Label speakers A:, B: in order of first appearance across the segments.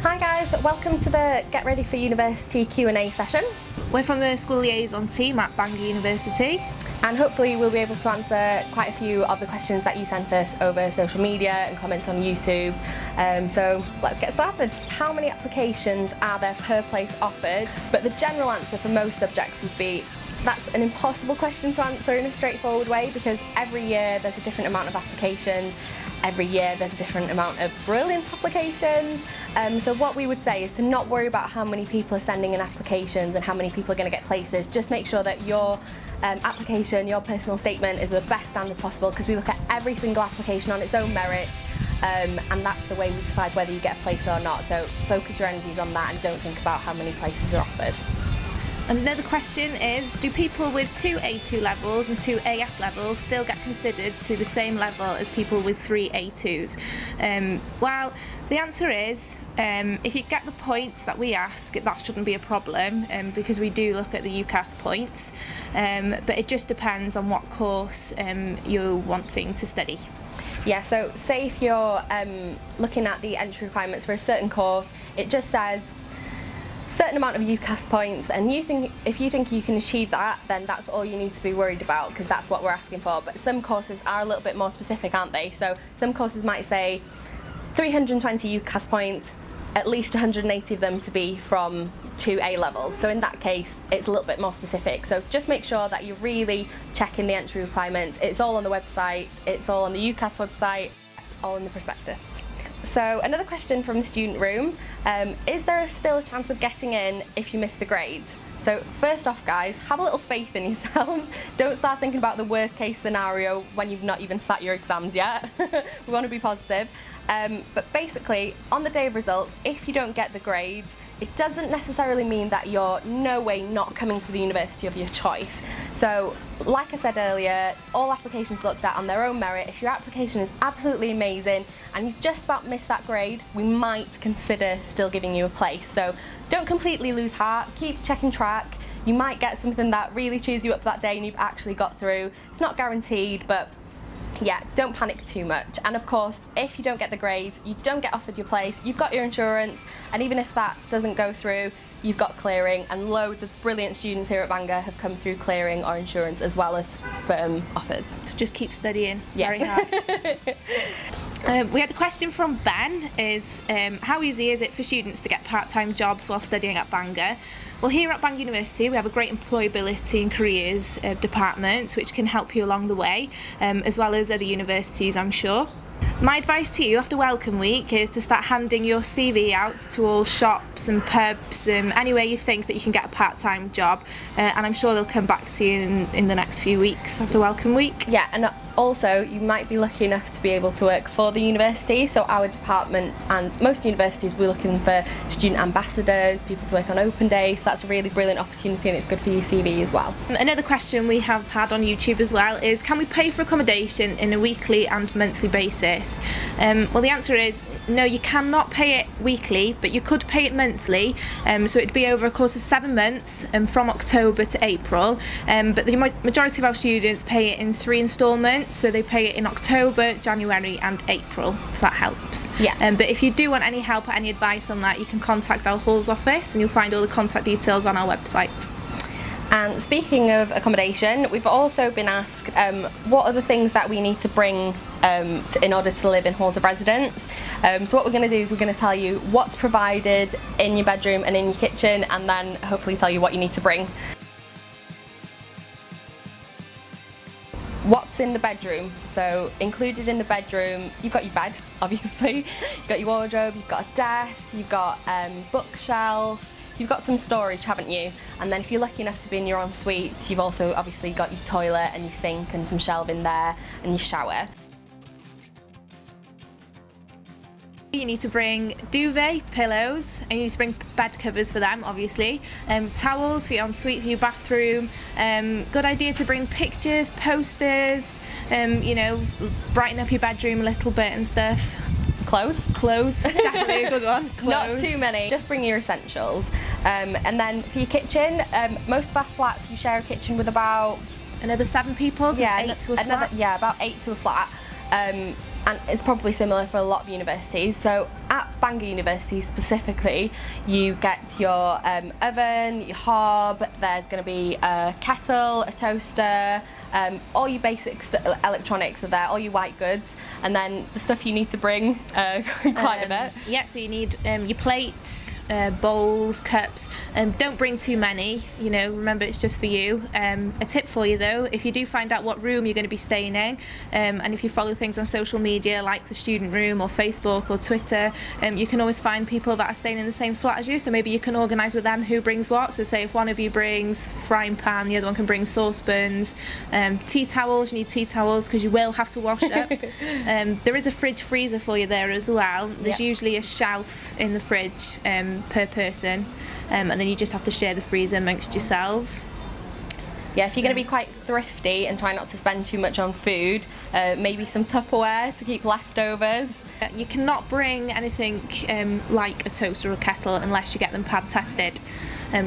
A: Hi guys, welcome to the Get Ready for University Q&A session.
B: We're from the School Liaison team at Bangor University.
A: And hopefully we'll be able to answer quite a few of the questions that you sent us over social media and comments on YouTube. So let's get started. How many applications are there per place offered? But the general answer for most subjects would be that's an impossible question to answer in a straightforward way, because every year there's a different amount of applications. Every year there's a different amount of brilliant applications. So what we would say is to not worry about how many people are sending in applications and how many people are going to get places. Just make sure that your application, your personal statement is the best standard possible, because we look at every single application on its own merit, and that's the way we decide whether you get a place or not. So focus your energies on that and don't think about how many places are offered.
B: And another question is, do people with 2 A2 levels and 2 AS levels still get considered to the same level as people with 3 A2s? Well, the answer is, if you get the points that we ask, that shouldn't be a problem, because we do look at the UCAS points, but it just depends on what course you're wanting to study.
A: Yeah, so say if you're looking at the entry requirements for a certain course, it just says certain amount of UCAS points, and if you think you can achieve that, then that's all you need to be worried about, because that's what we're asking for. But some courses are a little bit more specific, aren't they? So some courses might say 320 UCAS points, at least 180 of them to be from 2 A levels. So in that case, it's a little bit more specific. So just make sure that you're really checking the entry requirements. It's all on the website, it's all on the UCAS website, all in the prospectus. So another question from the student room, is there still a chance of getting in if you miss the grade? So first off guys, have a little faith in yourselves. Don't start thinking about the worst case scenario when you've not even sat your exams yet. We want to be positive. But basically, on the day of results, if you don't get the grades, it doesn't necessarily mean that you're no way not coming to the university of your choice. So, like I said earlier, all applications looked at on their own merit. If your application is absolutely amazing and you just about missed that grade, we might consider still giving you a place. So don't completely lose heart, keep checking track. You might get something that really cheers you up that day and you've actually got through. It's not guaranteed, but yeah, don't panic too much. And of course, if you don't get the grades, you don't get offered your place, you've got your insurance, and even if that doesn't go through, you've got clearing, and loads of brilliant students here at Bangor have come through clearing or insurance as well as firm offers.
B: So just keep studying
A: Yeah.
B: very hard. We had a question from Ben, is how easy is it for students to get part-time jobs while studying at Bangor? Well, here at Bangor University we have a great employability and careers department which can help you along the way, as well as other universities, I'm sure. My advice to you after Welcome Week is to start handing your CV out to all shops and pubs, anywhere you think that you can get a part-time job, and I'm sure they'll come back to you in the next few weeks after Welcome Week.
A: Yeah, and also you might be lucky enough to be able to work for the university. So our department and most universities, we're looking for student ambassadors, people to work on open days, so that's a really brilliant opportunity and it's good for your CV as well.
B: Another question we have had on YouTube as well is, can we pay for accommodation in a weekly and monthly basis? Well, the answer is no, you cannot pay it weekly, but you could pay it monthly, so it'd be over a course of 7 months, from October to April, but the majority of our students pay it in 3 instalments, so they pay it in October, January and April, if that helps.
A: Yeah.
B: But if you do want any help or any advice on that, you can contact our halls office and you'll find all the contact details on our website.
A: And speaking of accommodation, we've also been asked what are the things that we need to bring in order to live in halls of residence. So what we're going to do is we're going to tell you what's provided in your bedroom and in your kitchen, and then hopefully tell you what you need to bring. What's in the bedroom? So included in the bedroom, you've got your bed, obviously, you've got your wardrobe, you've got a desk, you've got bookshelf, you've got some storage, haven't you? And then if you're lucky enough to be in your ensuite, you've also obviously got your toilet and your sink and some shelving there and your shower.
B: You need to bring duvet, pillows, and you need to bring bed covers for them, obviously. Towels for your ensuite, for your bathroom. Good idea to bring pictures, posters, you know, brighten up your bedroom a little bit and stuff.
A: Clothes,
B: definitely a good one. Clothes.
A: Not too many, just bring your essentials. And then for your kitchen, most of our flats you share a kitchen with about
B: another 7 people, so
A: yeah,
B: 8 to a flat.
A: Yeah, about 8 to a flat. And it's probably similar for a lot of universities. So at Bangor University specifically, you get your oven, your hob, there's going to be a kettle, a toaster, all your basic electronics are there, all your white goods, and then the stuff you need to bring quite a bit.
B: Yeah, so you need your plates, bowls, cups. Don't bring too many, remember it's just for you. A tip for you though, if you do find out what room you're going to be staying in, and if you follow things on social media like the student room or Facebook or Twitter, you can always find people that are staying in the same flat as you, so maybe you can organise with them who brings what. So say if one of you brings frying pan, the other one can bring saucepans. Tea towels, you need tea towels because you will have to wash up. There is a fridge freezer for you there as well. There's usually a shelf in the fridge per person, and then you just have to share the freezer amongst yourselves.
A: Yeah, if you're going to be quite thrifty and try not to spend too much on food, maybe some Tupperware to keep leftovers.
B: You cannot bring anything like a toaster or a kettle unless you get them pad tested,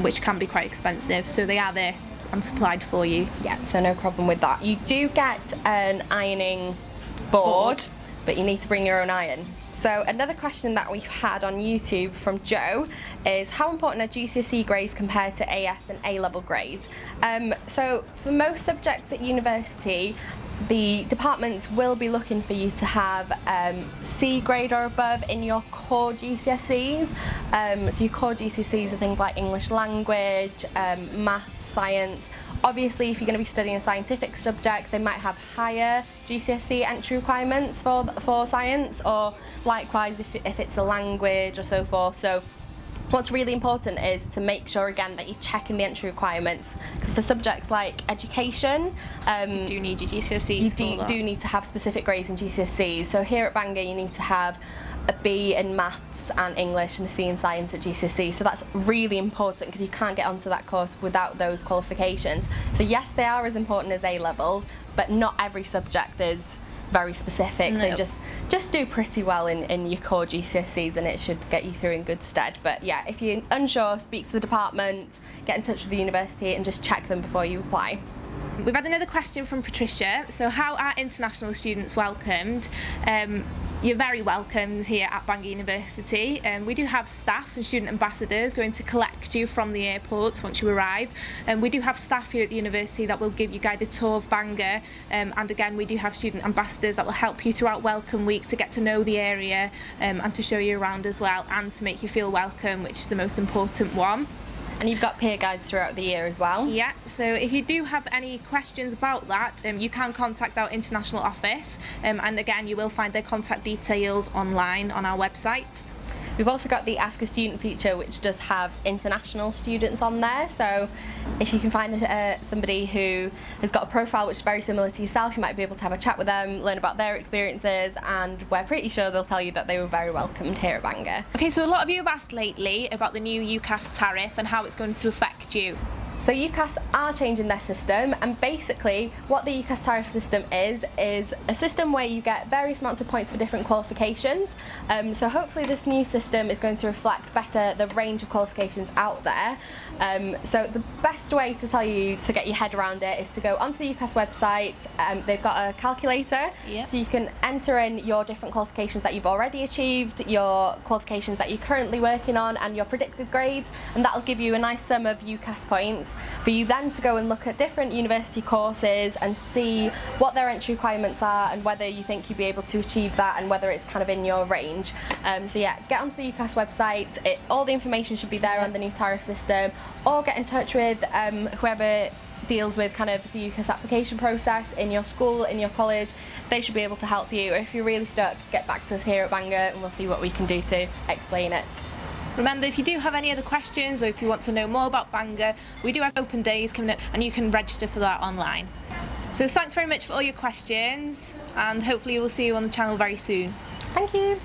B: which can be quite expensive, so they are there and supplied for you.
A: Yeah, so no problem with that. You do get an ironing board, but you need to bring your own iron. So another question that we've had on YouTube from Joe is, how important are GCSE grades compared to AS and A-level grades? So for most subjects at university, the departments will be looking for you to have C grade or above in your core GCSEs. So your core GCSEs are things like English language, maths, science. Obviously, if you're going to be studying a scientific subject, they might have higher GCSE entry requirements for science, or likewise if it's a language or so forth. So what's really important is to make sure again that you're checking the entry requirements, because for subjects like education,
B: you do need your GCSEs.
A: You do need to have specific grades in GCSEs. So here at Bangor you need to have a B in maths and English and a C in science at GCSE. So that's really important because you can't get onto that course without those qualifications. So yes, they are as important as A levels, but not every subject is very specific.
B: No.
A: They just do pretty well in your core GCSEs, and it should get you through in good stead. But yeah, if you're unsure, speak to the department, get in touch with the university and just check them before you apply.
B: We've had another question from Patricia. So how are international students welcomed? You're very welcomed here at Bangor University. We do have staff and student ambassadors going to collect you from the airport once you arrive. We do have staff here at the university that will give you a guided tour of Bangor. And again, we do have student ambassadors that will help you throughout Welcome Week to get to know the area and to show you around as well, and to make you feel welcome, which is the most important one.
A: And you've got peer guides throughout the year as well.
B: Yeah, so if you do have any questions about that, you can contact our international office, and again you will find their contact details online on our website.
A: We've also got the Ask a Student feature, which does have international students on there. So if you can find somebody who has got a profile which is very similar to yourself, you might be able to have a chat with them, learn about their experiences, and we're pretty sure they'll tell you that they were very welcomed here at Bangor.
B: Okay, so a lot of you have asked lately about the new UCAS tariff and how it's going to affect you.
A: So UCAS are changing their system, and basically what the UCAS tariff system is a system where you get various amounts of points for different qualifications. So hopefully this new system is going to reflect better the range of qualifications out there. So the best way to tell you to get your head around it is to go onto the UCAS website. They've got a calculator, so you can enter in your different qualifications that you've already achieved, your qualifications that you're currently working on, and your predicted grades, and that'll give you a nice sum of UCAS points for you then to go and look at different university courses and see what their entry requirements are and whether you think you'd be able to achieve that and whether it's kind of in your range. So yeah, get onto the UCAS website. All the information should be there on the new tariff system, or get in touch with whoever deals with kind of the UCAS application process in your school, in your college. They should be able to help you. If you're really stuck, get back to us here at Bangor and we'll see what we can do to explain it.
B: Remember, if you do have any other questions or if you want to know more about Bangor, we do have open days coming up and you can register for that online. So thanks very much for all your questions, and hopefully we'll see you on the channel very soon.
A: Thank you.